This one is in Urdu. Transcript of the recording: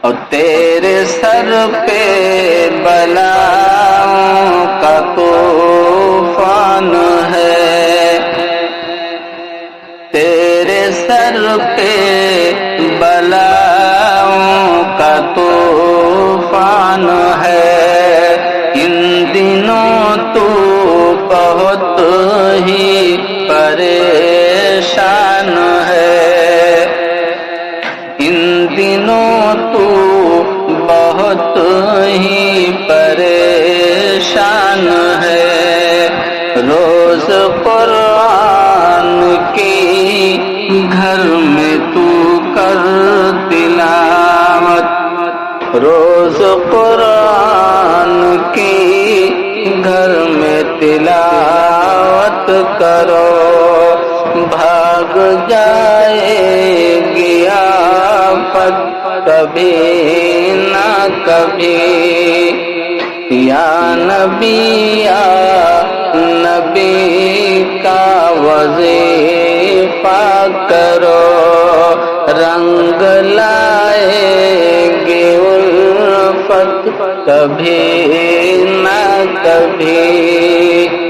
اور تیرے سر پہ بلاؤں کا طوفان ہے، تیرے سر پہ بلاؤں کا طوفان ہے۔ ان دنوں تو بہت ہی پریشان ہے، ان دنوں تو بہت ہی پریشان ہے۔ روز قرآن کی گھر میں تو کر تلاوت، روز قرآن کی گھر میں تلاوت کرو، بھاگ جائے گی آفت کبھی نہ کبھی۔ یا نبی کا وظیفہ کرو، رنگ لائے گی الفت کبھی نہ کبھی۔